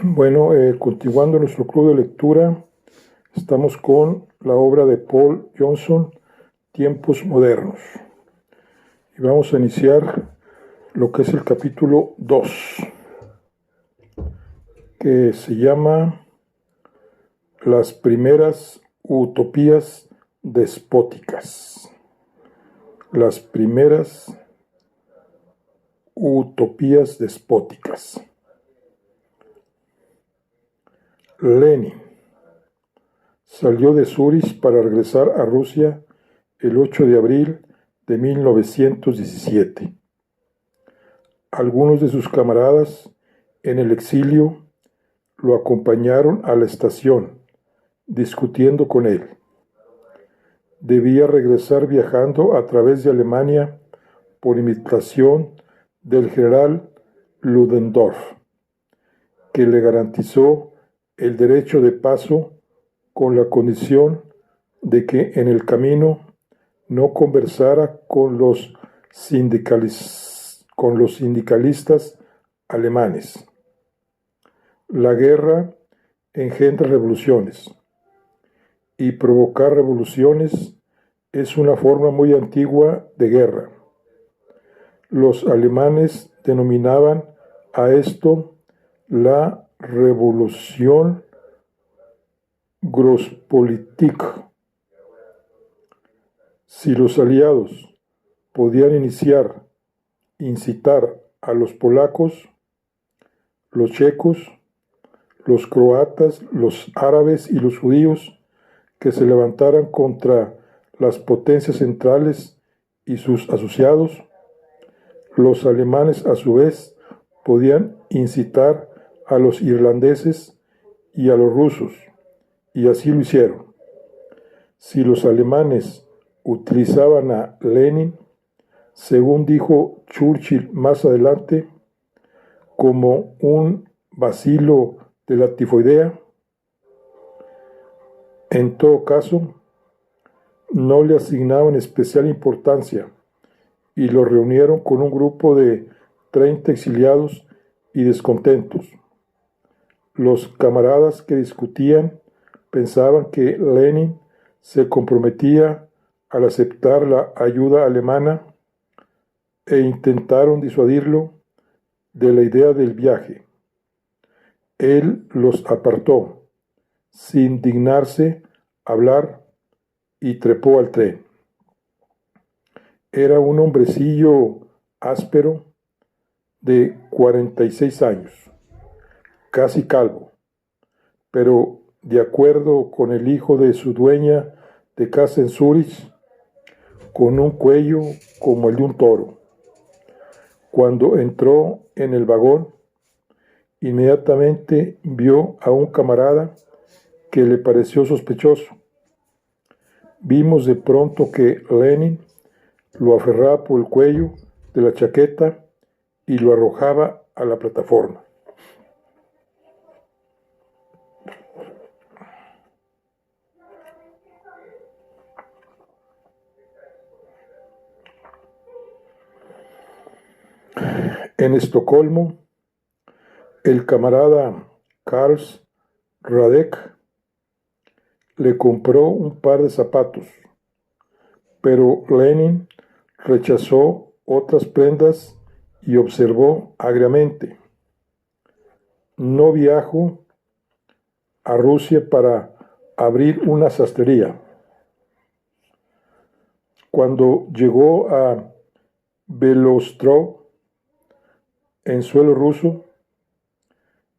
Bueno, continuando nuestro club de lectura, estamos con la obra de Paul Johnson, Tiempos Modernos. Y vamos a iniciar lo que es el capítulo 2, que se llama Las primeras utopías despóticas. Las primeras utopías despóticas. Lenin salió de Zúrich para regresar a Rusia el 8 de abril de 1917. Algunos de sus camaradas en el exilio lo acompañaron a la estación, discutiendo con él. Debía regresar viajando a través de Alemania por invitación del general Ludendorff, que le garantizó el derecho de paso con la condición de que en el camino no conversara con los sindicalistas alemanes. La guerra engendra revoluciones, y provocar revoluciones es una forma muy antigua de guerra. Los alemanes denominaban a esto la Revolución Großpolitik. Si los aliados podían incitar a los polacos, los checos, los croatas, los árabes y los judíos que se levantaran contra las potencias centrales y sus asociados, los alemanes a su vez podían incitar a los irlandeses y a los rusos, y así lo hicieron. Si los alemanes utilizaban a Lenin, según dijo Churchill más adelante, como un bacilo de la tifoidea, en todo caso, no le asignaban especial importancia y lo reunieron con un grupo de 30 exiliados y descontentos. Los camaradas que discutían pensaban que Lenin se comprometía al aceptar la ayuda alemana e intentaron disuadirlo de la idea del viaje. Él los apartó, sin dignarse hablar, y trepó al tren. Era un hombrecillo áspero de 46 años, casi calvo, pero de acuerdo con el hijo de su dueña de casa en Zúrich, con un cuello como el de un toro. Cuando entró en el vagón, inmediatamente vio a un camarada que le pareció sospechoso. Vimos de pronto que Lenin lo aferraba por el cuello de la chaqueta y lo arrojaba a la plataforma. En Estocolmo, el camarada Karl Radek le compró un par de zapatos, pero Lenin rechazó otras prendas y observó agriamente: no viajo a Rusia para abrir una sastrería. Cuando llegó a Belostrov, en suelo ruso,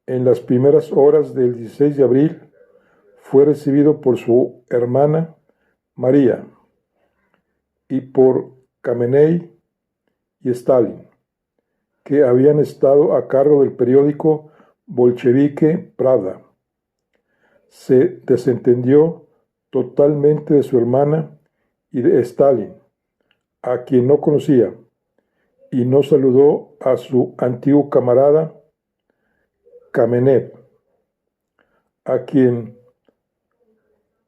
en las primeras horas del 16 de abril, fue recibido por su hermana María y por Kamenei y Stalin, que habían estado a cargo del periódico bolchevique Pravda. Se desentendió totalmente de su hermana y de Stalin, a quien no conocía, y no saludó a su antiguo camarada Kamenev, a quien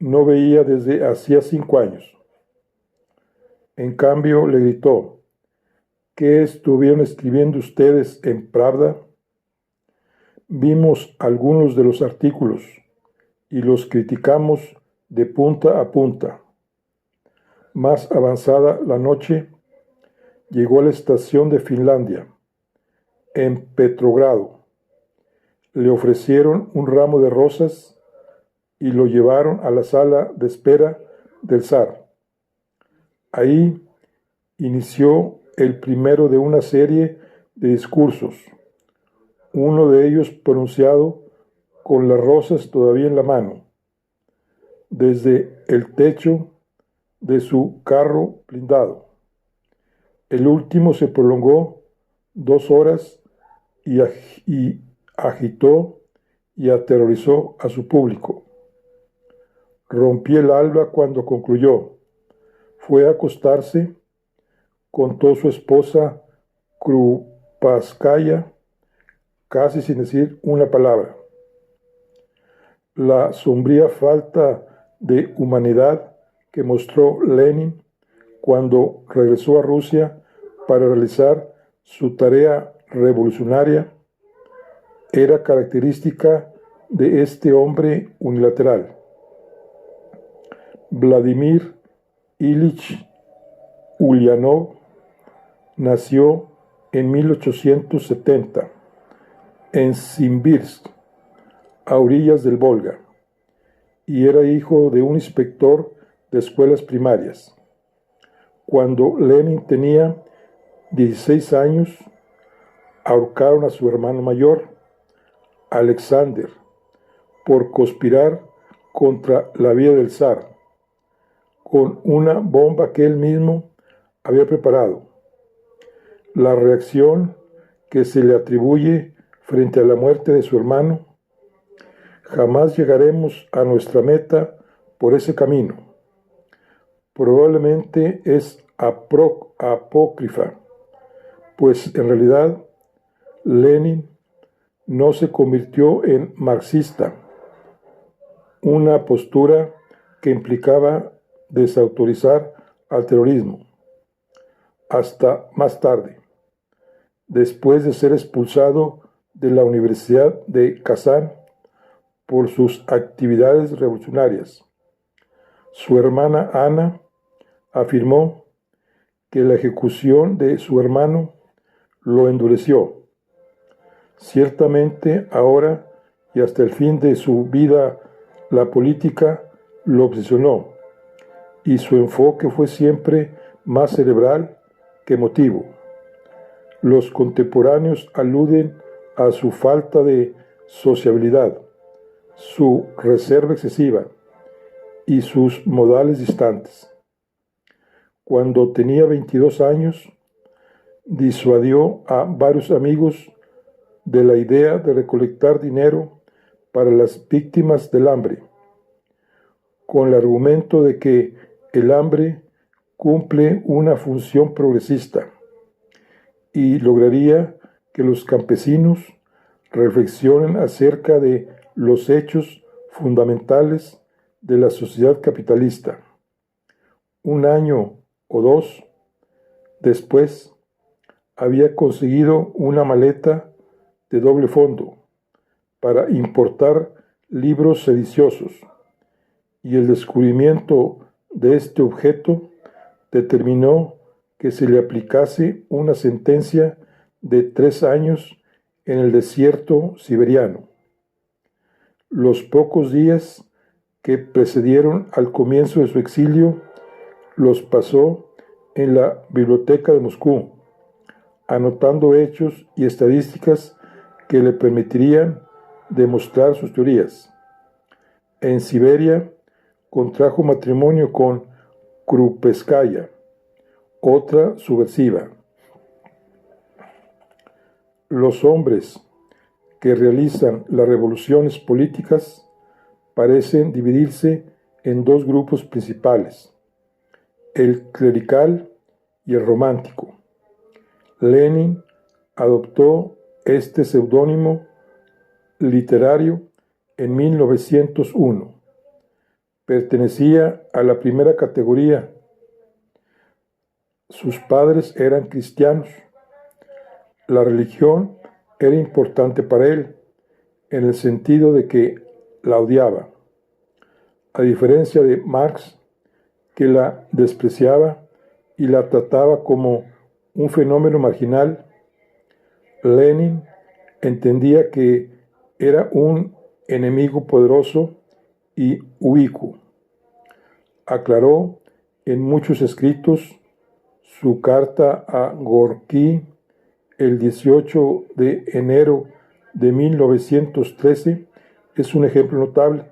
no veía desde hacía 5 años. En cambio, le gritó: ¿qué estuvieron escribiendo ustedes en Pravda? Vimos algunos de los artículos y los criticamos de punta a punta. Más avanzada la noche, llegó a la estación de Finlandia, en Petrogrado. Le ofrecieron un ramo de rosas y lo llevaron a la sala de espera del zar. Ahí inició el primero de una serie de discursos, uno de ellos pronunciado con las rosas todavía en la mano, desde el techo de su carro blindado. El último se prolongó 2 horas y agitó y aterrorizó a su público. Rompió el alba cuando concluyó. Fue a acostarse, contó su esposa Krupskaya, casi sin decir una palabra. La sombría falta de humanidad que mostró Lenin cuando regresó a Rusia para realizar su tarea revolucionaria era característica de este hombre unilateral. Vladimir Ilich Ulyanov nació en 1870 en Simbirsk, a orillas del Volga, y era hijo de un inspector de escuelas primarias. Cuando Lenin tenía 16 años, ahorcaron a su hermano mayor, Alexander, por conspirar contra la vida del zar, con una bomba que él mismo había preparado. La reacción que se le atribuye frente a la muerte de su hermano: jamás llegaremos a nuestra meta por ese camino. Probablemente es apócrifa, pues en realidad Lenin no se convirtió en marxista, una postura que implicaba desautorizar al terrorismo, hasta más tarde, después de ser expulsado de la Universidad de Kazán por sus actividades revolucionarias. Su hermana Ana afirmó que la ejecución de su hermano lo endureció. Ciertamente ahora y hasta el fin de su vida la política lo obsesionó y su enfoque fue siempre más cerebral que emotivo. Los contemporáneos aluden a su falta de sociabilidad, su reserva excesiva y sus modales distantes. Cuando tenía 22 años, disuadió a varios amigos de la idea de recolectar dinero para las víctimas del hambre, con el argumento de que el hambre cumple una función progresista y lograría que los campesinos reflexionen acerca de los hechos fundamentales de la sociedad capitalista. 1 año o 2 después, había conseguido una maleta de doble fondo para importar libros sediciosos, y el descubrimiento de este objeto determinó que se le aplicase una sentencia de 3 años en el desierto siberiano. Los pocos días que precedieron al comienzo de su exilio los pasó en la biblioteca de Moscú, anotando hechos y estadísticas que le permitirían demostrar sus teorías. En Siberia contrajo matrimonio con Krupskaya, otra subversiva. Los hombres que realizan las revoluciones políticas parecen dividirse en 2 grupos principales: el clerical y el romántico. Lenin adoptó este seudónimo literario en 1901. Pertenecía a la primera categoría. Sus padres eran cristianos. La religión era importante para él en el sentido de que la odiaba. A diferencia de Marx, que la despreciaba y la trataba como un fenómeno marginal, Lenin entendía que era un enemigo poderoso y ubicuo. Aclaró en muchos escritos. Su carta a Gorky el 18 de enero de 1913 es un ejemplo notable,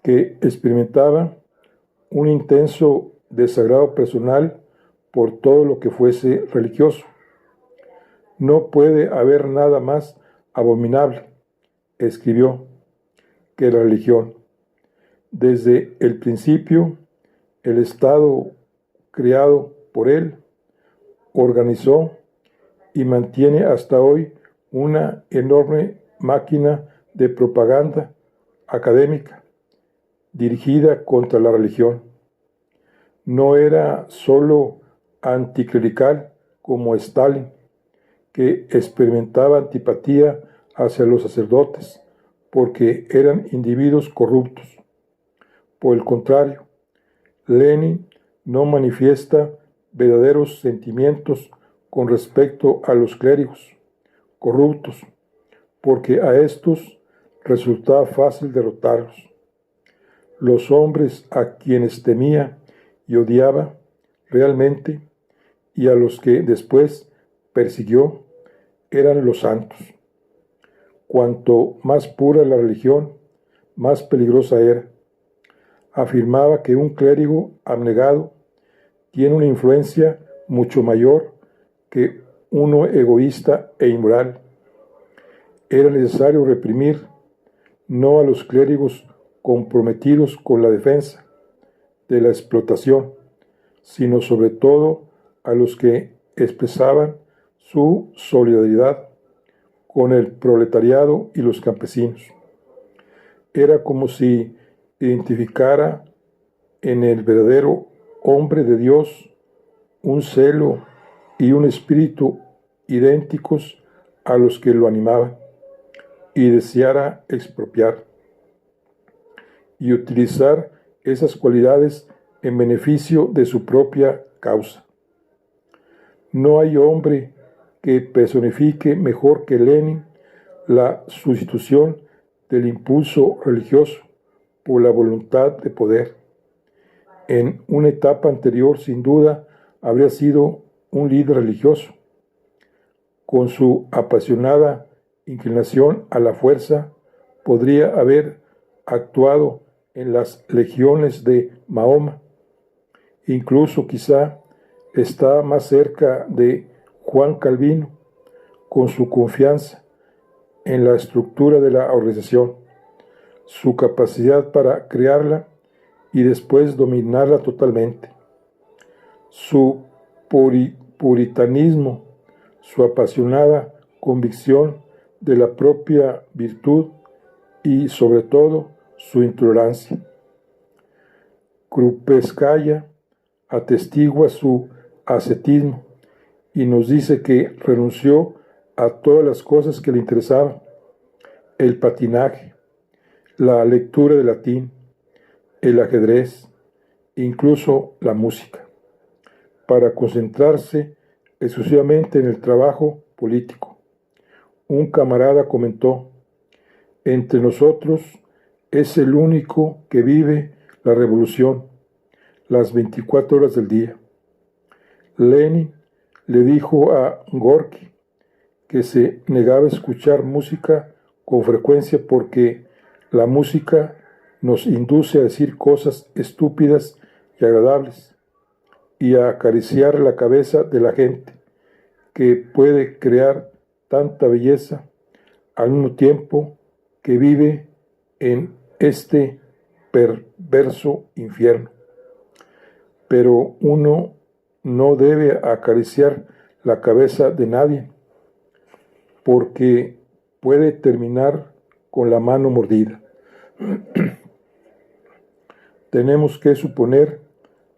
que experimentaba un intenso desagrado personal por todo lo que fuese religioso. No puede haber nada más abominable, escribió, que la religión. Desde el principio, el Estado creado por él organizó y mantiene hasta hoy una enorme máquina de propaganda académica dirigida contra la religión. No era solo anticlerical como Stalin, que experimentaba antipatía hacia los sacerdotes porque eran individuos corruptos. Por el contrario, Lenin no manifiesta verdaderos sentimientos con respecto a los clérigos corruptos, porque a estos resultaba fácil derrotarlos. Los hombres a quienes temía y odiaba realmente y a los que después persiguió eran los santos. Cuanto más pura la religión, más peligrosa era. Afirmaba que un clérigo abnegado tiene una influencia mucho mayor que uno egoísta e inmoral. Era necesario reprimir no a los clérigos comprometidos con la defensa de la explotación, sino sobre todo a los que expresaban su solidaridad con el proletariado y los campesinos. Era como si identificara en el verdadero hombre de Dios un celo y un espíritu idénticos a los que lo animaban y deseara expropiar y utilizar esas cualidades en beneficio de su propia causa. No hay hombre que personifique mejor que Lenin la sustitución del impulso religioso por la voluntad de poder. En una etapa anterior, sin duda, habría sido un líder religioso. Con su apasionada inclinación a la fuerza, podría haber actuado en las legiones de Mahoma. Incluso quizá está más cerca de Juan Calvino, con su confianza en la estructura de la organización, su capacidad para crearla y después dominarla totalmente, su puritanismo, su apasionada convicción de la propia virtud y sobre todo su intolerancia. Krupskaya atestigua su ascetismo y nos dice que renunció a todas las cosas que le interesaban: el patinaje, la lectura de latín, el ajedrez, incluso la música, para concentrarse exclusivamente en el trabajo político. Un camarada comentó: entre nosotros es el único que vive la revolución las 24 horas del día. Lenin le dijo a Gorky que se negaba a escuchar música con frecuencia porque la música nos induce a decir cosas estúpidas y agradables y a acariciar la cabeza de la gente, que puede crear tanta belleza al mismo tiempo que vive en este perverso infierno. Pero uno no debe acariciar la cabeza de nadie, porque puede terminar con la mano mordida. Tenemos que suponer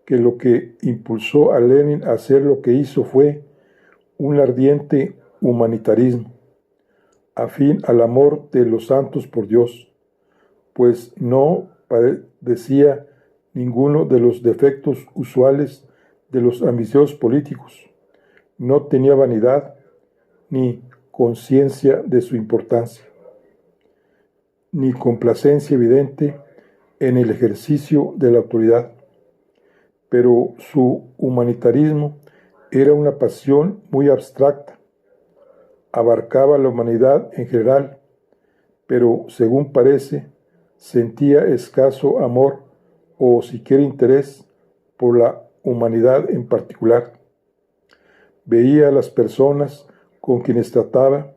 que lo que impulsó a Lenin a hacer lo que hizo fue un ardiente humanitarismo, afín al amor de los santos por Dios, pues no padecía ninguno de los defectos usuales de los ambiciosos políticos. No tenía vanidad ni conciencia de su importancia, ni complacencia evidente en el ejercicio de la autoridad. Pero su humanitarismo era una pasión muy abstracta. Abarcaba la humanidad en general, pero según parece, sentía escaso amor o siquiera interés por la humanidad en particular. Veía a las personas con quienes trataba,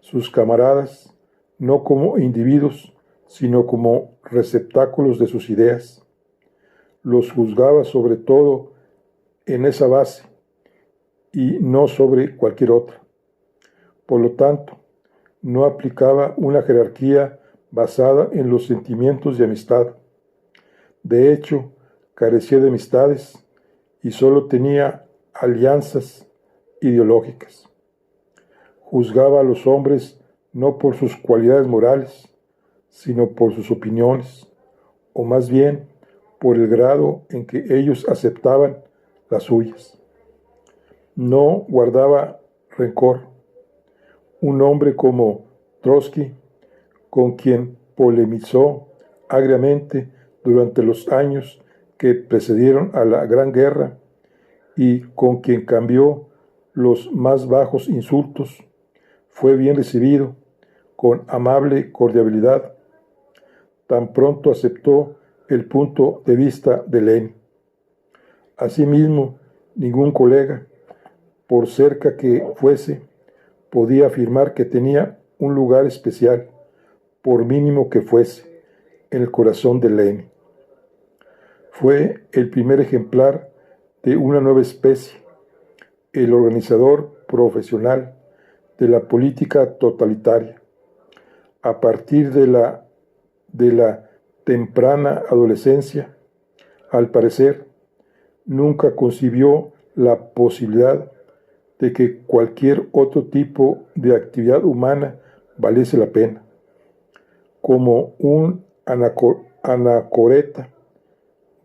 sus camaradas, no como individuos, sino como receptáculos de sus ideas. Los juzgaba sobre todo en esa base y no sobre cualquier otra. Por lo tanto, no aplicaba una jerarquía basada en los sentimientos de amistad. De hecho, carecía de amistades y solo tenía alianzas ideológicas. Juzgaba a los hombres no por sus cualidades morales, sino por sus opiniones, o más bien por el grado en que ellos aceptaban las suyas. No guardaba rencor. Un hombre como Trotsky, con quien polemizó agriamente durante los años que precedieron a la Gran Guerra y con quien cambió los más bajos insultos, fue bien recibido con amable cordialidad. Tan pronto aceptó el punto de vista de Lenin. Asimismo, ningún colega, por cerca que fuese, podía afirmar que tenía un lugar especial, por mínimo que fuese, en el corazón de Lenin. Fue el primer ejemplar de una nueva especie, el organizador profesional de la política totalitaria. A partir de la temprana adolescencia, al parecer, nunca concibió la posibilidad de que cualquier otro tipo de actividad humana valiese la pena. Como un anacoreta,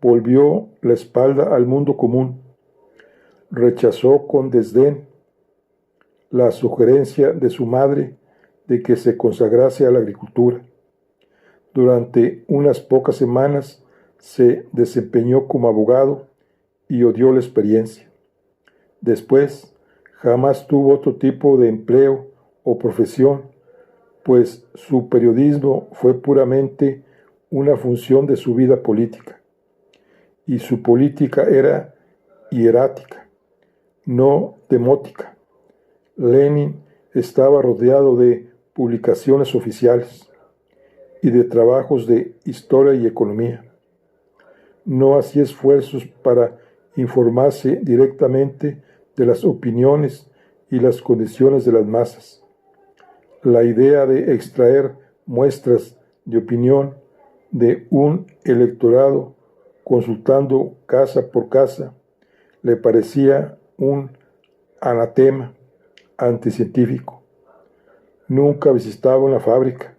volvió la espalda al mundo común. Rechazó con desdén la sugerencia de su madre de que se consagrase a la agricultura. Durante unas pocas semanas se desempeñó como abogado y odió la experiencia. Después, jamás tuvo otro tipo de empleo o profesión, pues su periodismo fue puramente una función de su vida política. Y su política era hierática, no demótica. Lenin estaba rodeado de publicaciones oficiales y de trabajos de historia y economía. No hacía esfuerzos para informarse directamente de las opiniones y las condiciones de las masas. La idea de extraer muestras de opinión de un electorado consultando casa por casa le parecía un anatema anticientífico. Nunca visitaba una fábrica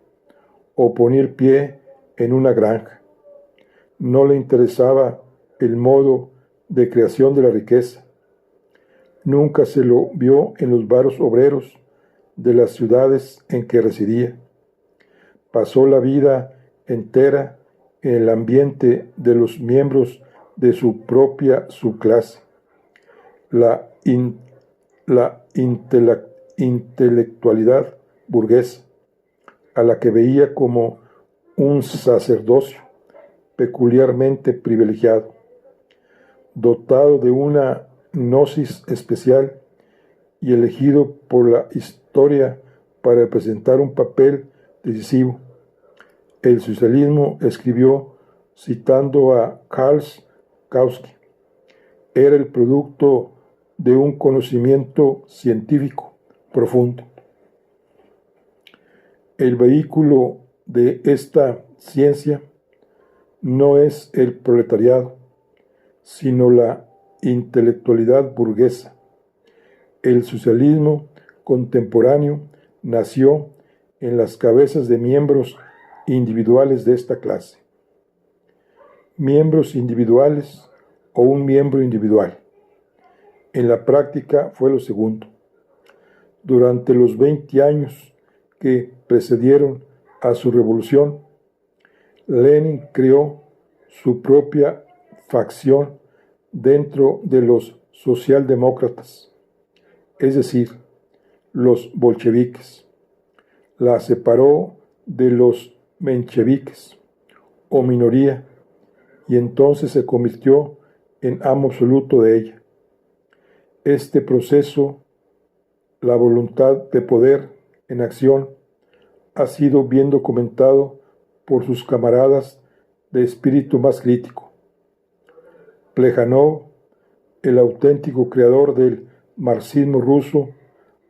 o ponía el pie en una granja. No le interesaba el modo de creación de la riqueza. Nunca se lo vio en los barrios obreros de las ciudades en que residía. Pasó la vida entera en el ambiente de los miembros de su propia subclase, la intelectualidad burguesa, a la que veía como un sacerdocio peculiarmente privilegiado, dotado de una gnosis especial y elegido por la historia para representar un papel decisivo. El socialismo, escribió citando a Karl Kautsky, era el producto de un conocimiento científico profundo. El vehículo de esta ciencia no es el proletariado, sino la intelectualidad burguesa. El socialismo contemporáneo nació en las cabezas de miembros individuales de esta clase. Miembros individuales o un miembro individual. En la práctica fue lo segundo. Durante los 20 años que precedieron a su revolución, Lenin creó su propia facción dentro de los socialdemócratas, es decir, los bolcheviques. La separó de los mencheviques, o minoría, y entonces se convirtió en amo absoluto de ella. Este proceso, la voluntad de poder en acción, ha sido bien documentado por sus camaradas de espíritu más crítico. Plejánov, el auténtico creador del marxismo ruso,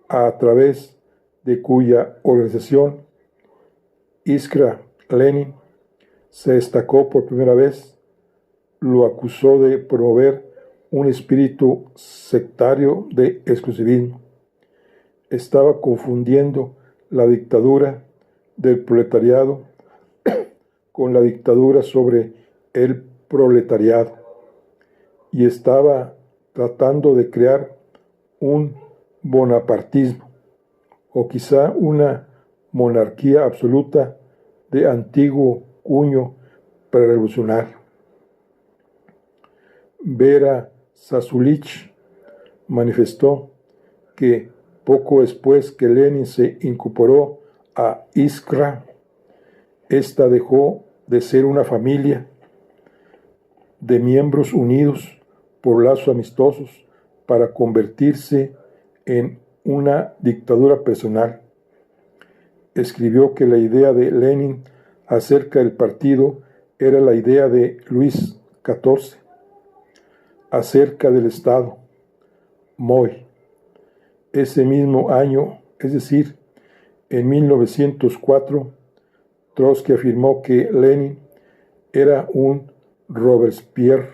a través de cuya organización Iskra Lenin se destacó por primera vez, lo acusó de promover un espíritu sectario de exclusivismo. Estaba confundiendo la dictadura del proletariado con la dictadura sobre el proletariado y estaba tratando de crear un bonapartismo o quizá una monarquía absoluta de antiguo cuño prerevolucionario. Vera Zasulich manifestó que poco después que Lenin se incorporó a Iskra, esta dejó de ser una familia de miembros unidos por lazos amistosos para convertirse en una dictadura personal. Escribió que la idea de Lenin acerca del partido era la idea de Luis XIV acerca del Estado, Moy. Ese mismo año, es decir, en 1904, Trotsky afirmó que Lenin era un Robespierre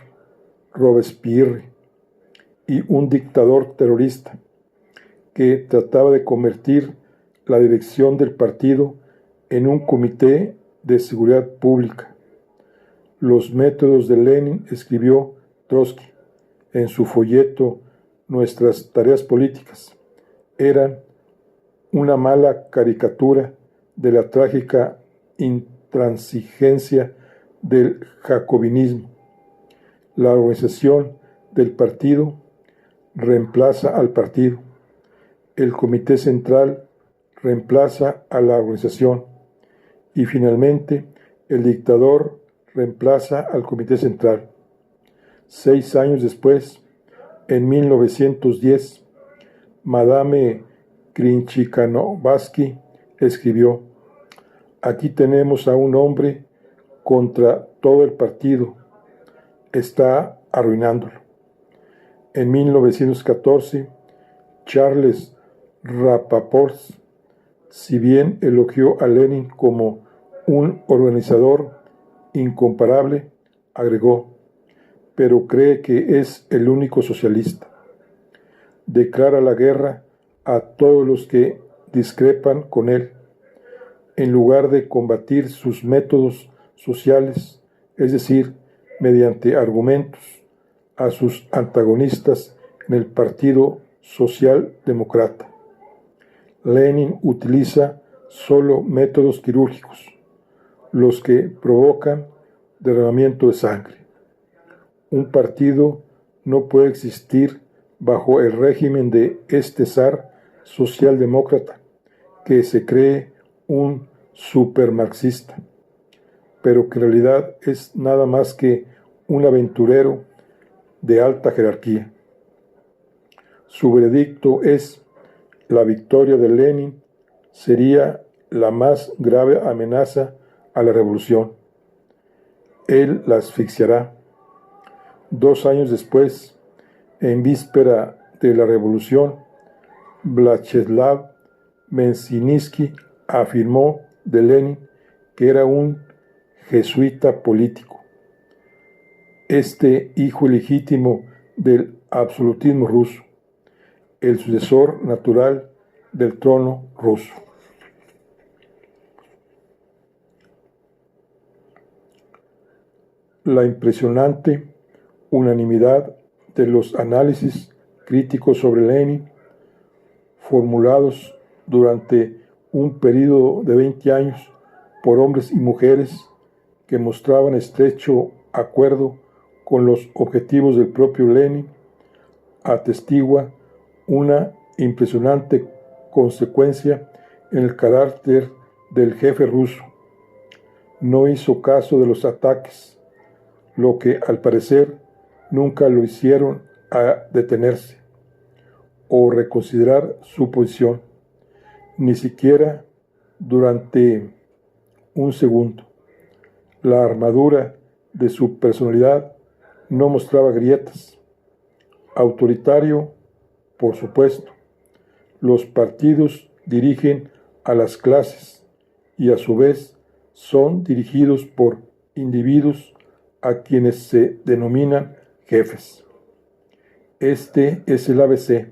y un dictador terrorista que trataba de convertir la dirección del partido en un comité de seguridad pública. Los métodos de Lenin, escribió Trotsky en su folleto Nuestras tareas políticas, eran una mala caricatura de la trágica intransigencia del jacobinismo. La organización del partido reemplaza al partido. El comité central reemplaza a la organización. Y finalmente, el dictador reemplaza al comité central. 6 años después, en 1910, Madame Krinchikanovsky escribió: aquí tenemos a un hombre contra todo el partido, está arruinándolo. En 1914, Charles Rappaport, si bien elogió a Lenin como un organizador incomparable, agregó: pero cree que es el único socialista. Declara la guerra a todos los que discrepan con él, en lugar de combatir sus métodos sociales, es decir, mediante argumentos, a sus antagonistas en el Partido Socialdemócrata. Lenin utiliza solo métodos quirúrgicos, los que provocan derramamiento de sangre. Un partido no puede existir bajo el régimen de este zar socialdemócrata que se cree un supermarxista, pero que en realidad es nada más que un aventurero de alta jerarquía. Su veredicto es: la victoria de Lenin sería la más grave amenaza a la revolución. Él la asfixiará. 2 años después, en víspera de la revolución, Vyacheslav Menshiniski afirmó de Lenin que era un jesuita político, este hijo ilegítimo del absolutismo ruso, el sucesor natural del trono ruso. la impresionante unanimidad de los análisis críticos sobre Lenin, formulados durante un periodo de 20 años por hombres y mujeres que mostraban estrecho acuerdo con los objetivos del propio Lenin, atestigua una impresionante consecuencia en el carácter del jefe ruso. No hizo caso de los ataques, lo que al parecer nunca lo hicieron a detenerse o reconsiderar su posición, ni siquiera durante un segundo. La armadura de su personalidad no mostraba grietas. Autoritario, por supuesto. Los partidos dirigen a las clases y a su vez son dirigidos por individuos a quienes se denominan jefes. Este es el ABC.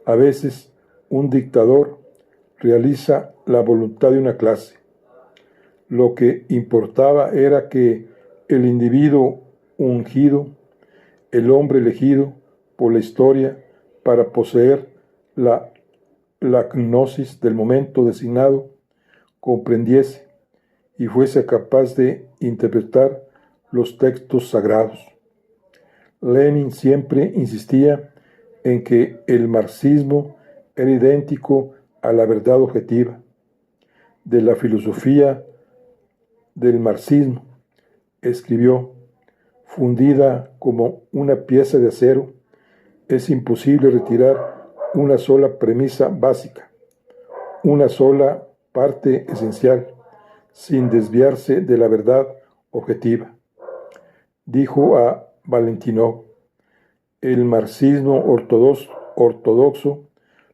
A veces un dictador realiza la voluntad de una clase. Lo que importaba era que el individuo ungido, el hombre elegido por la historia para poseer la gnosis del momento designado, comprendiese y fuese capaz de interpretar los textos sagrados. Lenin siempre insistía en que el marxismo era idéntico a la verdad objetiva. De la filosofía del marxismo, escribió, fundida como una pieza de acero, es imposible retirar una sola premisa básica, una sola parte esencial, sin desviarse de la verdad objetiva. Dijo a Valentinov, el marxismo ortodoxo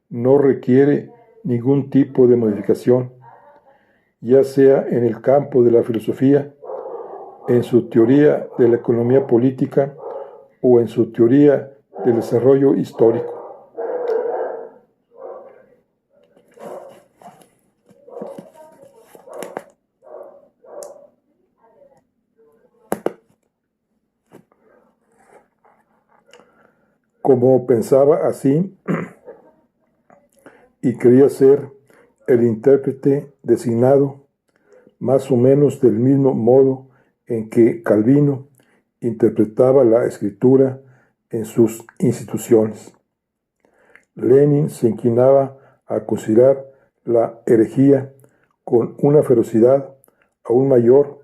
no requiere ningún tipo de modificación, ya sea en el campo de la filosofía, en su teoría de la economía política o en su teoría del desarrollo histórico. Como pensaba así y quería ser el intérprete designado, más o menos del mismo modo en que Calvino interpretaba la escritura en sus instituciones. Lenin se inclinaba a considerar la herejía con una ferocidad aún mayor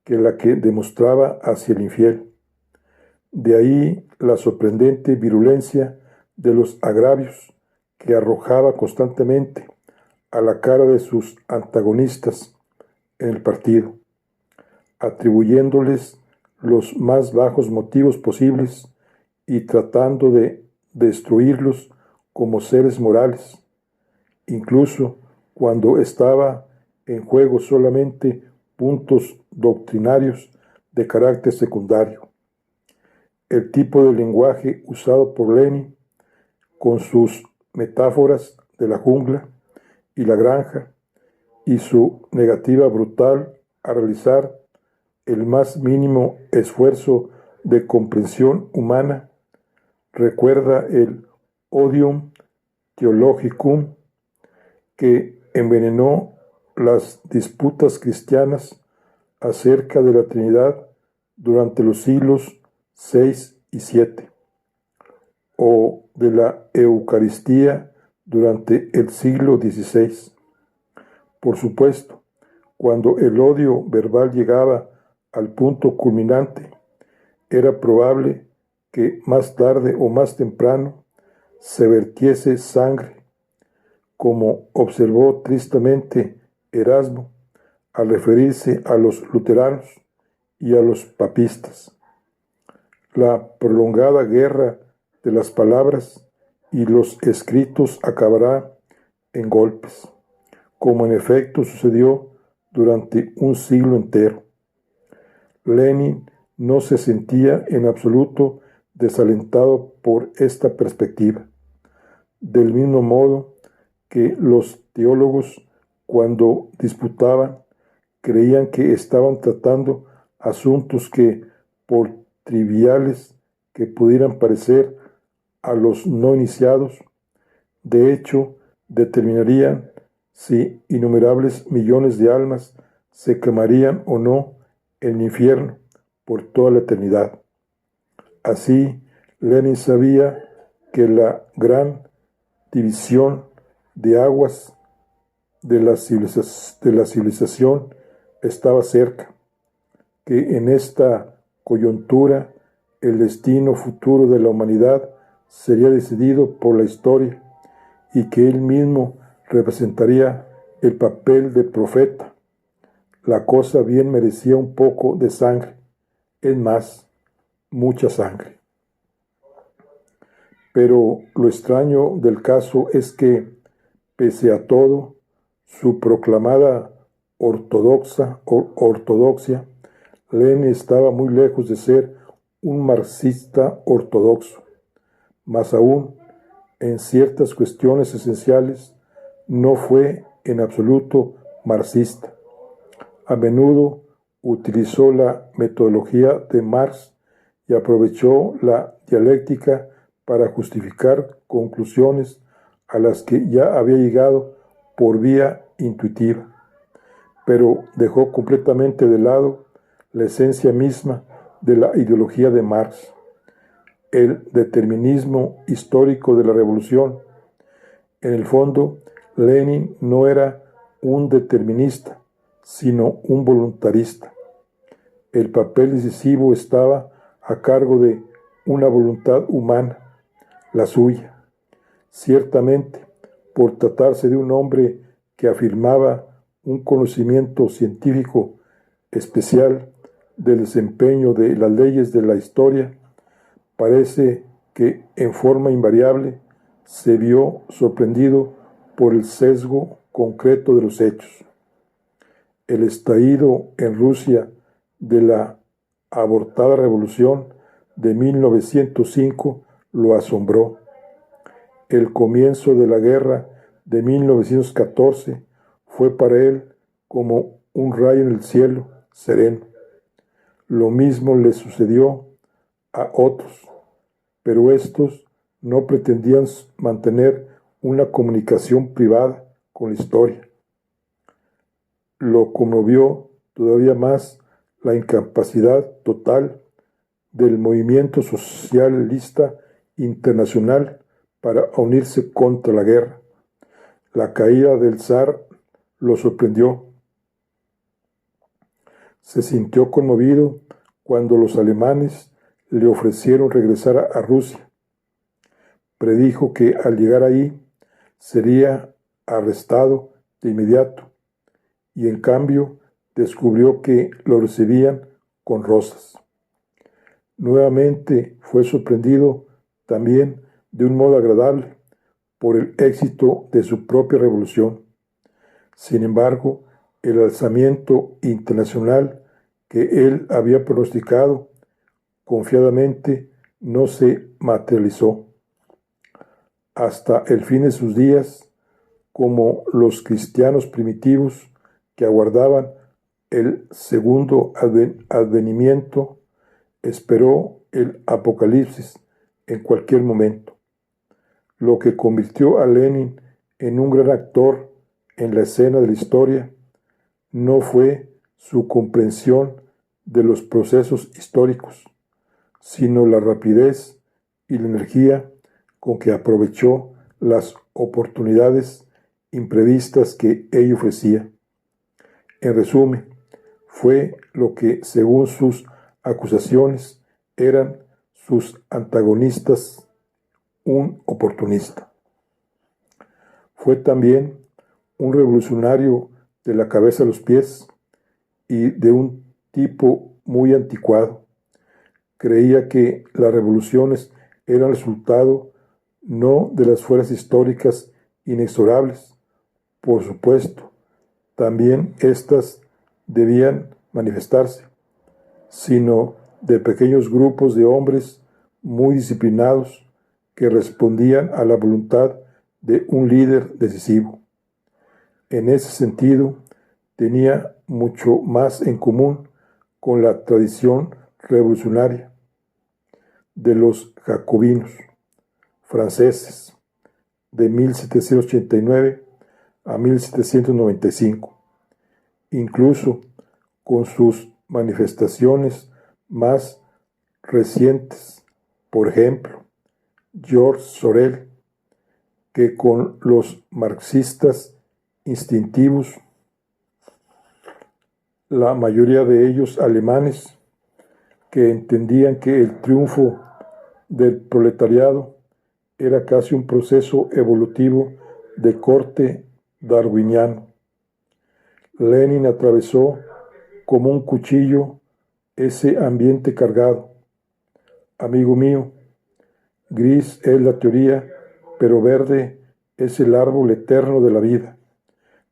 que la que demostraba hacia el infiel. De ahí la sorprendente virulencia de los agravios que arrojaba constantemente a la cara de sus antagonistas en el partido, atribuyéndoles los más bajos motivos posibles y tratando de destruirlos como seres morales, incluso cuando estaba en juego solamente puntos doctrinarios de carácter secundario. El tipo de lenguaje usado por Lenin, con sus metáforas de la jungla y la granja, y su negativa brutal a realizar el más mínimo esfuerzo de comprensión humana, recuerda el odium theologicum que envenenó las disputas cristianas acerca de la Trinidad durante los siglos VI y VII, o de la Eucaristía durante el siglo XVI. Por supuesto, cuando el odio verbal llegaba al punto culminante, era probable que más tarde o más temprano se vertiese sangre, como observó tristemente Erasmo al referirse a los luteranos y a los papistas. La prolongada guerra de las palabras y los escritos acabará en golpes, como en efecto sucedió durante un siglo entero. Lenin no se sentía en absoluto desalentado por esta perspectiva, del mismo modo que los teólogos, cuando disputaban, creían que estaban tratando asuntos que, por triviales que pudieran parecer a los no iniciados, de hecho determinarían si innumerables millones de almas se quemarían o no en el infierno por toda la eternidad. Así, Lenin sabía que la gran división de aguas de la civilización estaba cerca, que en esta coyuntura el destino futuro de la humanidad sería decidido por la historia y que él mismo representaría el papel de profeta. La cosa bien merecía un poco de sangre, es más, mucha sangre. Pero lo extraño del caso es que, pese a todo, su proclamada ortodoxia, Lenin estaba muy lejos de ser un marxista ortodoxo. Más aún, en ciertas cuestiones esenciales, no fue en absoluto marxista. A menudo utilizó la metodología de Marx y aprovechó la dialéctica para justificar conclusiones a las que ya había llegado por vía intuitiva, pero dejó completamente de lado la esencia misma de la ideología de Marx, el determinismo histórico de la revolución. En el fondo, Lenin no era un determinista, sino un voluntarista. El papel decisivo estaba a cargo de una voluntad humana, la suya. Ciertamente, por tratarse de un hombre que afirmaba un conocimiento científico especial del desempeño de las leyes de la historia, parece que en forma invariable se vio sorprendido por el sesgo concreto de los hechos. El estallido en Rusia de la abortada revolución de 1905 lo asombró. El comienzo de la guerra de 1914 fue para él como un rayo en el cielo sereno. Lo mismo le sucedió a otros, pero estos no pretendían mantener una comunicación privada con la historia. Lo conmovió todavía más la incapacidad total del movimiento socialista internacional para unirse contra la guerra. La caída del zar lo sorprendió. Se sintió conmovido cuando los alemanes le ofrecieron regresar a Rusia. Predijo que al llegar ahí sería arrestado de inmediato y en cambio descubrió que lo recibían con rosas. Nuevamente fue sorprendido también de un modo agradable por el éxito de su propia revolución. Sin embargo, el alzamiento internacional que él había pronosticado confiadamente no se materializó. Hasta el fin de sus días, como los cristianos primitivos que aguardaban el segundo advenimiento, esperó el apocalipsis en cualquier momento. Lo que convirtió a Lenin en un gran actor en la escena de la historia no fue su comprensión de los procesos históricos, sino la rapidez y la energía con que aprovechó las oportunidades imprevistas que ello ofrecía. En resumen, fue lo que, según sus acusaciones, eran sus antagonistas, un oportunista. Fue también un revolucionario de la cabeza a los pies y de un tipo muy anticuado. Creía que las revoluciones eran resultado no de las fuerzas históricas inexorables, por supuesto, también éstas debían manifestarse, sino de pequeños grupos de hombres muy disciplinados que respondían a la voluntad de un líder decisivo. En ese sentido, tenía mucho más en común con la tradición revolucionaria de los jacobinos franceses de 1789 a 1795, incluso con sus manifestaciones más recientes, por ejemplo, Georges Sorel, que con los marxistas instintivos, la mayoría de ellos alemanes, que entendían que el triunfo del proletariado era casi un proceso evolutivo de corte darwiniano. Lenin atravesó como un cuchillo ese ambiente cargado. Amigo mío, gris es la teoría, pero verde es el árbol eterno de la vida.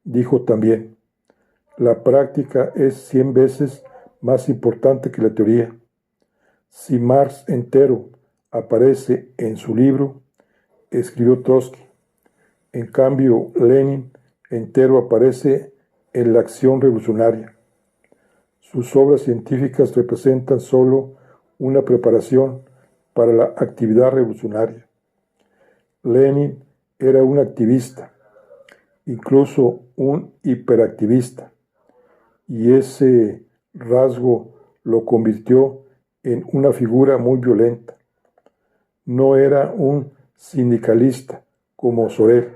Dijo también, la práctica es 100 veces más importante que la teoría. Si Marx entero aparece en su libro, escribió Trotsky. En cambio, Lenin entero aparece en la acción revolucionaria. Sus obras científicas representan solo una preparación para la actividad revolucionaria. Lenin era un activista, incluso un hiperactivista, y ese rasgo lo convirtió en una figura muy violenta. No era un sindicalista como Sorel,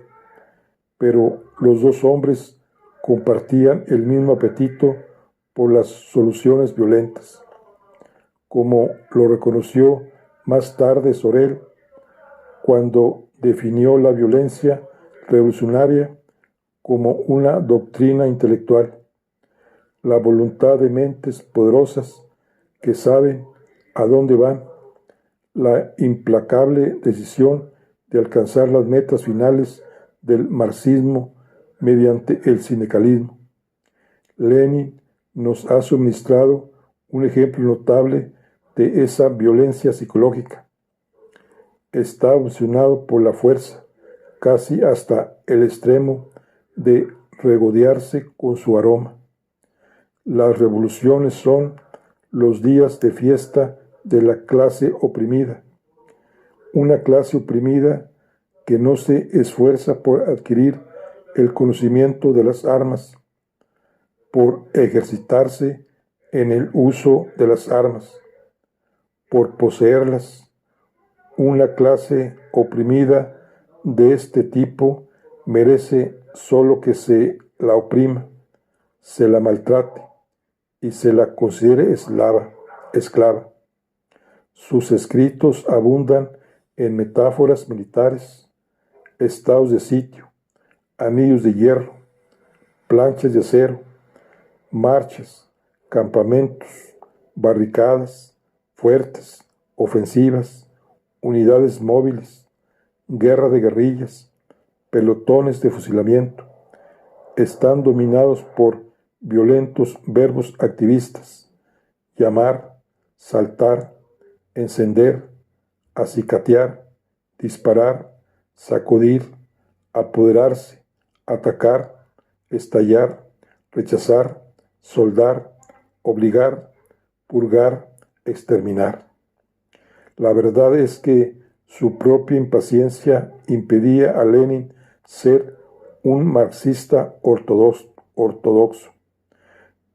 pero los dos hombres compartían el mismo apetito por las soluciones violentas. Como lo reconoció más tarde Sorel, cuando definió la violencia revolucionaria como una doctrina intelectual, la voluntad de mentes poderosas que saben a dónde van, la implacable decisión de alcanzar las metas finales del marxismo mediante el sindicalismo. Lenin nos ha suministrado un ejemplo notable de esa violencia psicológica. Está obsesionado por la fuerza, casi hasta el extremo de regodearse con su aroma. Las revoluciones son los días de fiesta de la clase oprimida, una clase oprimida que no se esfuerza por adquirir el conocimiento de las armas, por ejercitarse en el uso de las armas, por poseerlas. Una clase oprimida de este tipo merece solo que se la oprima, se la maltrate y se la considere esclava. Sus escritos abundan en metáforas militares, estados de sitio, anillos de hierro, planchas de acero, marchas, campamentos, barricadas, fuertes, ofensivas, unidades móviles, guerra de guerrillas, pelotones de fusilamiento. Están dominados por violentos verbos activistas: llamar, saltar, encender, acicatear, disparar, sacudir, apoderarse, atacar, estallar, rechazar, soldar, obligar, purgar, exterminar. La verdad es que su propia impaciencia impedía a Lenin ser un marxista ortodoxo.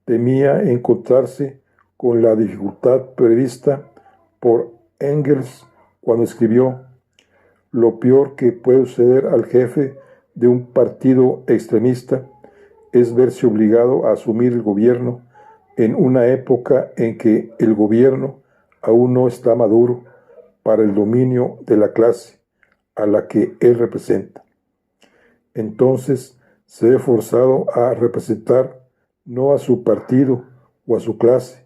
Temía encontrarse con la dificultad prevista por Engels cuando escribió: lo peor que puede suceder al jefe de un partido extremista es verse obligado a asumir el gobierno en una época en que el gobierno aún no está maduro para el dominio de la clase a la que él representa. Entonces se ve forzado a representar no a su partido o a su clase,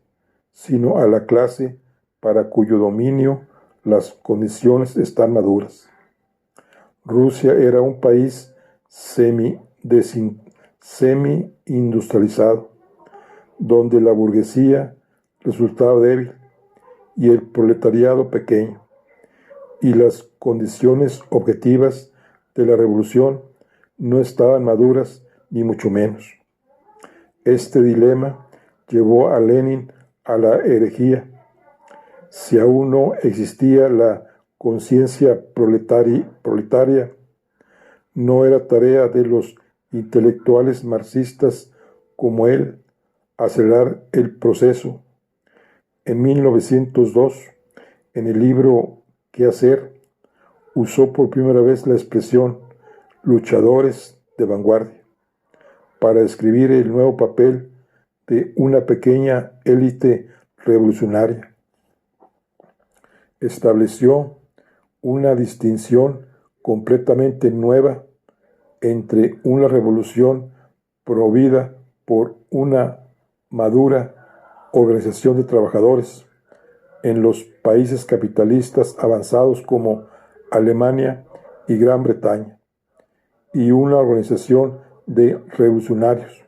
sino a la clase para cuyo dominio las condiciones están maduras. Rusia era un país semi-industrializado, donde la burguesía resultaba débil y el proletariado pequeño, y las condiciones objetivas de la revolución no estaban maduras ni mucho menos. Este dilema llevó a Lenin a la herejía. Si aún no existía la conciencia proletaria, no era tarea de los intelectuales marxistas como él acelerar el proceso. En 1902, en el libro ¿Qué hacer?, usó por primera vez la expresión luchadores de vanguardia para describir el nuevo papel de una pequeña élite revolucionaria. Estableció una distinción completamente nueva entre una revolución promovida por una madura organización de trabajadores en los países capitalistas avanzados como Alemania y Gran Bretaña, y una organización de revolucionarios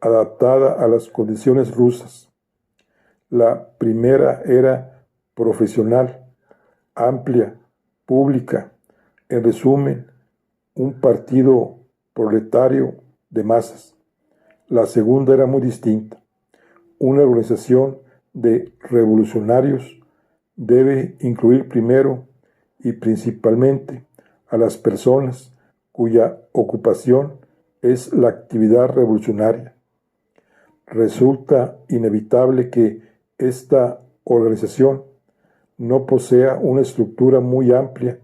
adaptada a las condiciones rusas. La primera era profesional, amplia, pública, en resumen, un partido proletario de masas. La segunda era muy distinta. Una organización de revolucionarios debe incluir primero y principalmente a las personas cuya ocupación es la actividad revolucionaria. Resulta inevitable que esta organización no posea una estructura muy amplia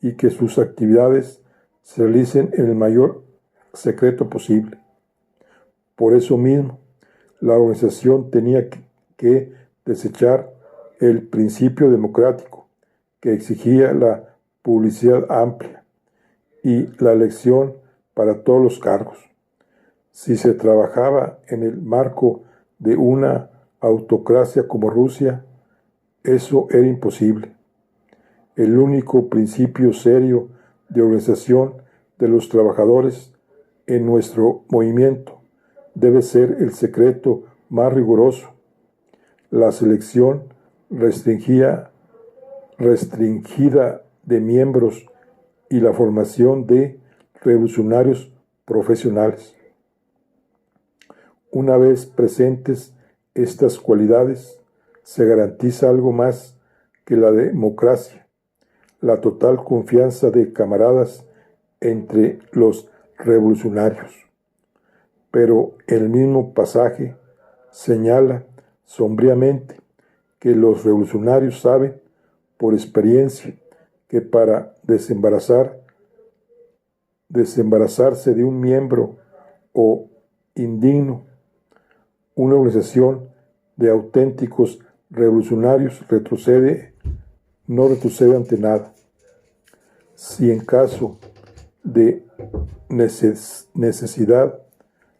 y que sus actividades se realicen en el mayor secreto posible. Por eso mismo, la organización tenía que desechar el principio democrático que exigía la publicidad amplia y la elección para todos los cargos. Si se trabajaba en el marco de una autocracia como Rusia, eso era imposible. El único principio serio de organización de los trabajadores en nuestro movimiento debe ser el secreto más riguroso. La selección restringida de miembros y la formación de revolucionarios profesionales. Una vez presentes estas cualidades, se garantiza algo más que la democracia, la total confianza de camaradas entre los revolucionarios. Pero el mismo pasaje señala sombríamente que los revolucionarios saben por experiencia que para desembarazarse de un miembro o indigno, una organización de auténticos revolucionarios no retrocede ante nada. Si en caso de necesidad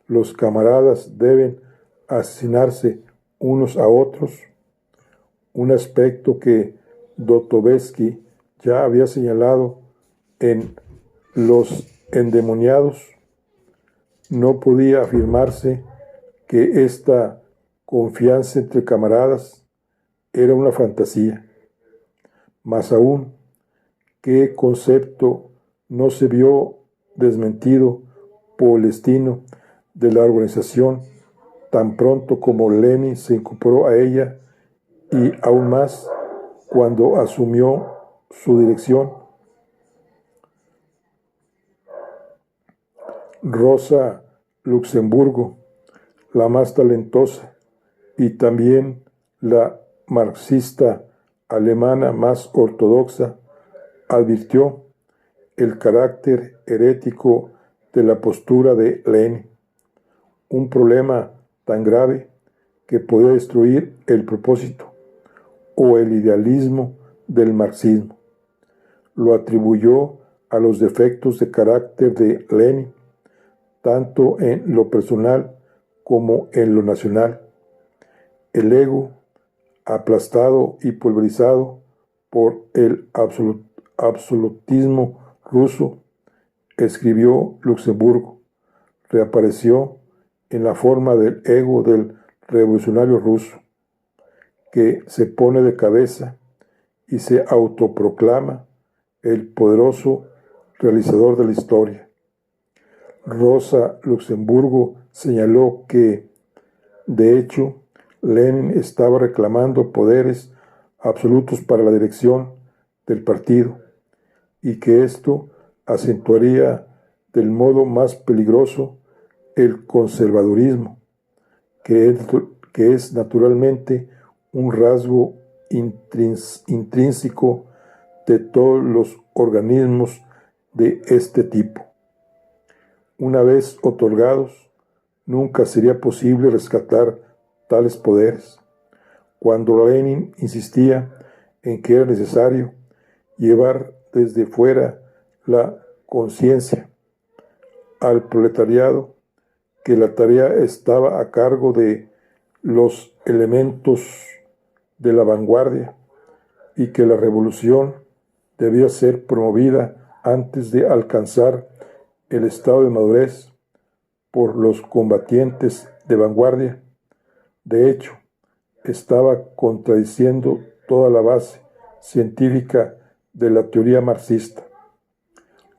los camaradas deben asesinarse unos a otros, un aspecto que Dostoyevski ya había señalado en Los endemoniados, no podía afirmarse que esta confianza entre camaradas era una fantasía. Más aún, ¿qué concepto no se vio desmentido por el destino de la organización tan pronto como Lenin se incorporó a ella y aún más cuando asumió su dirección? Rosa Luxemburgo, la más talentosa y también la marxista alemana más ortodoxa, advirtió el carácter herético de la postura de Lenin, un problema tan grave que podía destruir el propósito o el idealismo del marxismo. Lo atribuyó a los defectos de carácter de Lenin, tanto en lo personal como en lo nacional. El ego, aplastado y pulverizado por el absolutismo ruso, escribió Luxemburgo, reapareció en la forma del ego del revolucionario ruso, que se pone de cabeza y se autoproclama el poderoso realizador de la historia. Rosa Luxemburgo señaló que, de hecho, Lenin estaba reclamando poderes absolutos para la dirección del partido y que esto acentuaría del modo más peligroso el conservadurismo, que es naturalmente un rasgo intrínseco de todos los organismos de este tipo. Una vez otorgados, nunca sería posible rescatar tales poderes. Cuando Lenin insistía en que era necesario llevar desde fuera la conciencia al proletariado, que la tarea estaba a cargo de los elementos de la vanguardia y que la revolución debía ser promovida antes de alcanzar el estado de madurez por los combatientes de vanguardia. De hecho, estaba contradiciendo toda la base científica de la teoría marxista.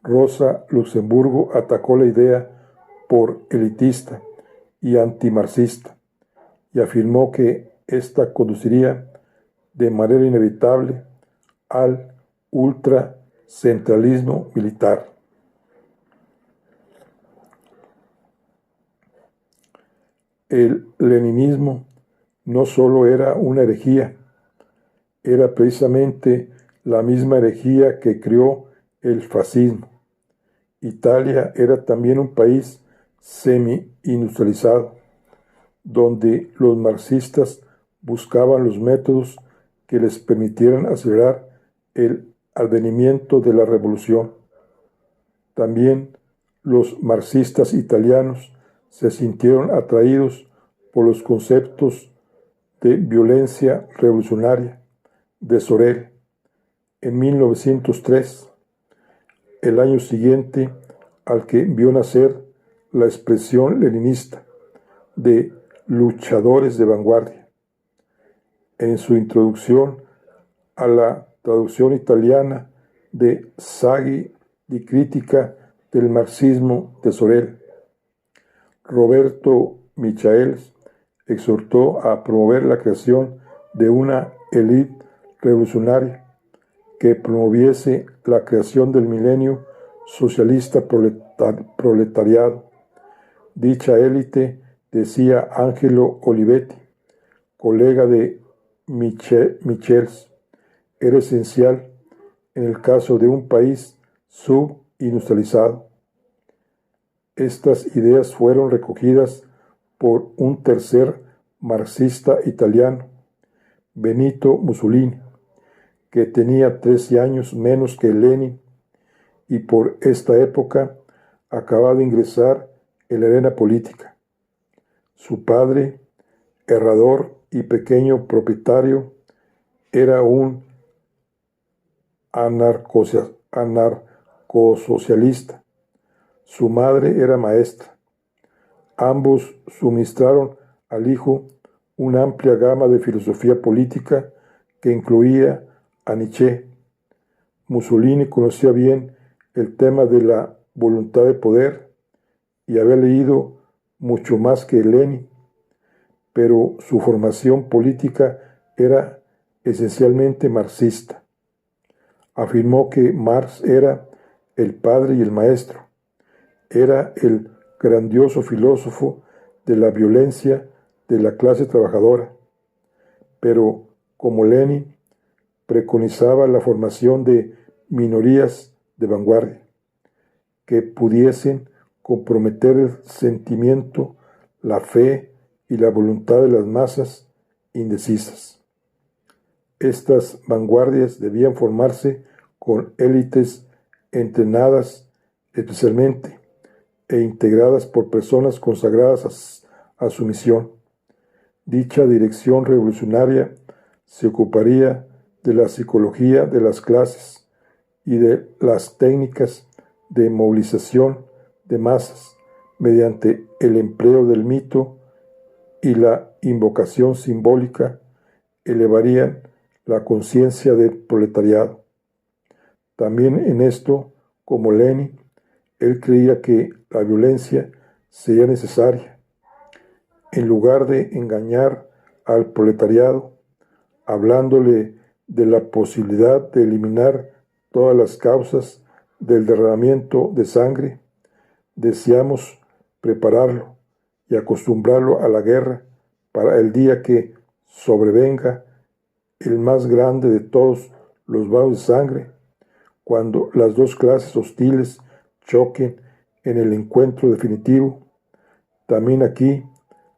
Rosa Luxemburgo atacó la idea por elitista y antimarxista y afirmó que ésta conduciría de manera inevitable al ultracentralismo militar. El leninismo no solo era una herejía, era precisamente la misma herejía que creó el fascismo. Italia era también un país semi-industrializado, donde los marxistas buscaban los métodos que les permitieran acelerar el advenimiento de la revolución. También los marxistas italianos se sintieron atraídos por los conceptos de violencia revolucionaria de Sorel. En 1903, el año siguiente al que vio nacer la expresión leninista de luchadores de vanguardia. En su introducción a la traducción italiana de Saggi di Critica del marxismo de Sorel, Roberto Michaelis exhortó a promover la creación de una élite revolucionaria que promoviese la creación del milenio socialista proletariado. Dicha élite, decía Angelo Olivetti, colega de Michaelis, era esencial en el caso de un país subindustrializado. Estas ideas fueron recogidas por un tercer marxista italiano, Benito Mussolini, que tenía 13 años menos que Lenin y por esta época acababa de ingresar en la arena política. Su padre, herrador y pequeño propietario, era un anarcosocialista. Su madre era maestra. Ambos suministraron al hijo una amplia gama de filosofía política que incluía a Nietzsche. Mussolini conocía bien el tema de la voluntad de poder y había leído mucho más que Lenin, pero su formación política era esencialmente marxista. Afirmó que Marx era el padre y el maestro, era el grandioso filósofo de la violencia de la clase trabajadora, pero como Lenin preconizaba la formación de minorías de vanguardia que pudiesen comprometer el sentimiento, la fe y la voluntad de las masas indecisas. Estas vanguardias debían formarse con élites entrenadas especialmente e integradas por personas consagradas a su misión. Dicha dirección revolucionaria se ocuparía de la psicología de las clases y de las técnicas de movilización de masas mediante el empleo del mito y la invocación simbólica elevarían la conciencia del proletariado. También en esto, como Lenin, él creía que la violencia sería necesaria. En lugar de engañar al proletariado, hablándole de la posibilidad de eliminar todas las causas del derramamiento de sangre. Deseamos prepararlo y acostumbrarlo a la guerra para el día que sobrevenga el más grande de todos los baños de sangre, cuando las dos clases hostiles choquen en el encuentro definitivo. También aquí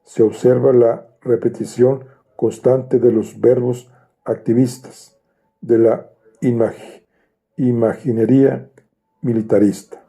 se observa la repetición constante de los verbos activistas de la imaginería militarista.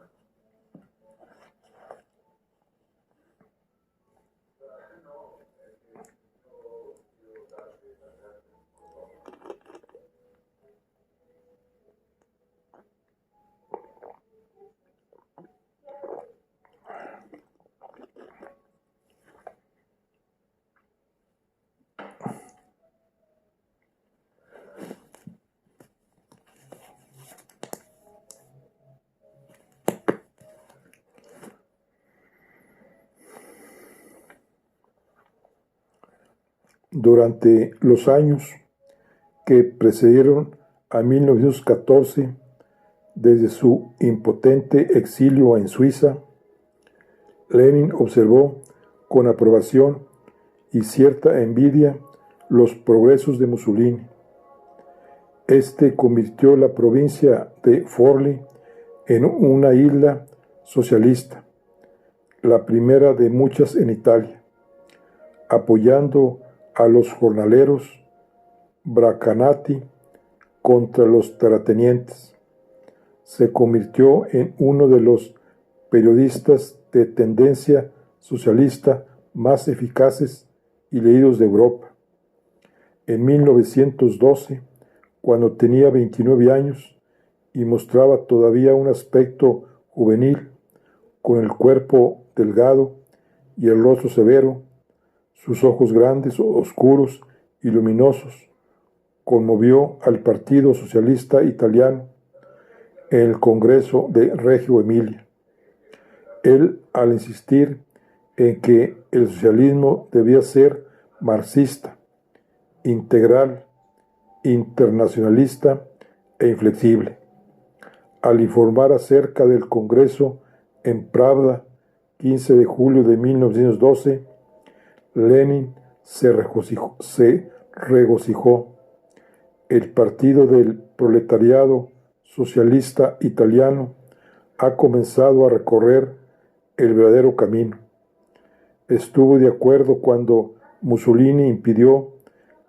Durante los años que precedieron a 1914, desde su impotente exilio en Suiza, Lenin observó con aprobación y cierta envidia los progresos de Mussolini. Este convirtió la provincia de Forli en una isla socialista, la primera de muchas en Italia, apoyando a los jornaleros Braccanati contra los terratenientes. Se convirtió en uno de los periodistas de tendencia socialista más eficaces y leídos de Europa. En 1912, cuando tenía 29 años y mostraba todavía un aspecto juvenil, con el cuerpo delgado y el rostro severo, sus ojos grandes, oscuros y luminosos, conmovió al Partido Socialista Italiano en el Congreso de Reggio Emilia. Él, al insistir en que el socialismo debía ser marxista, integral, internacionalista e inflexible. Al informar acerca del Congreso en Pravda, 15 de julio de 1912, Lenin se regocijó. El Partido del Proletariado Socialista Italiano ha comenzado a recorrer el verdadero camino. Estuvo de acuerdo cuando Mussolini impidió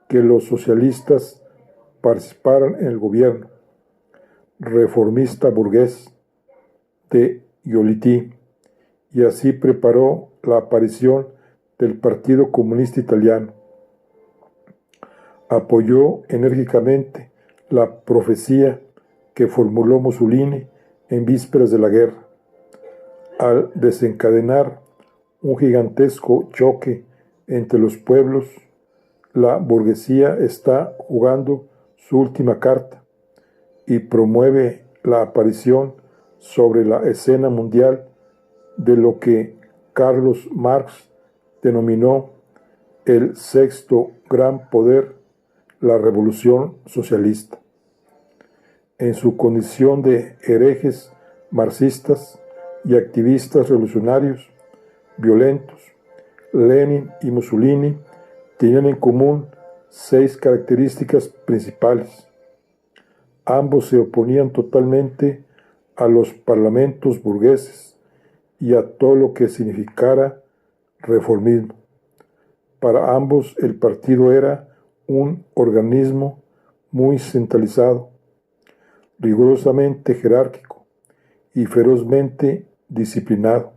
que los socialistas participaran en el gobierno reformista burgués de Giolitti, y así preparó la aparición del Partido Comunista Italiano. Apoyó enérgicamente la profecía que formuló Mussolini en vísperas de la guerra, al desencadenar un gigantesco choque entre los pueblos. La burguesía está jugando su última carta y promueve la aparición sobre la escena mundial de lo que Carlos Marx denominó el sexto gran poder, la revolución socialista. En su condición de herejes marxistas y activistas revolucionarios violentos, Lenin y Mussolini tenían en común 6 características principales. Ambos se oponían totalmente a los parlamentos burgueses y a todo lo que significara reformismo. Para ambos el partido era un organismo muy centralizado, rigurosamente jerárquico y ferozmente disciplinado,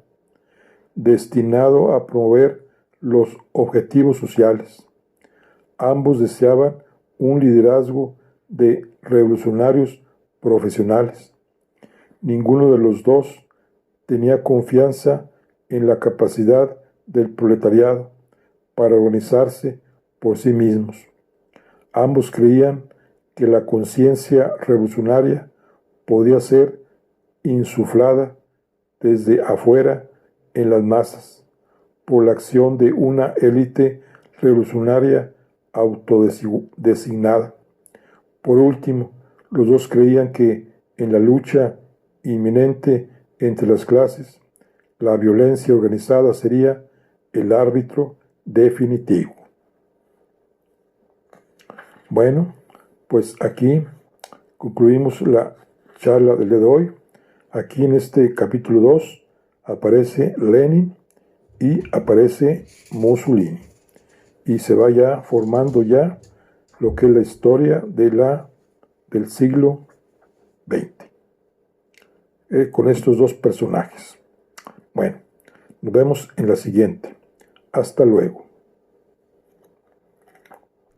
destinado a promover los objetivos sociales. Ambos deseaban un liderazgo de revolucionarios profesionales. Ninguno de los dos tenía confianza en la capacidad del proletariado para organizarse por sí mismos. Ambos creían que la conciencia revolucionaria podía ser insuflada desde afuera en las masas por la acción de una élite revolucionaria autodesignada. Por último, los dos creían que en la lucha inminente entre las clases, la violencia organizada sería el árbitro definitivo. Bueno, pues aquí concluimos la charla del día de hoy. Aquí en este capítulo 2 aparece Lenin y aparece Mussolini. Y se va ya formando ya lo que es la historia del siglo XX. Con estos dos personajes. Bueno, nos vemos en la siguiente. Hasta luego.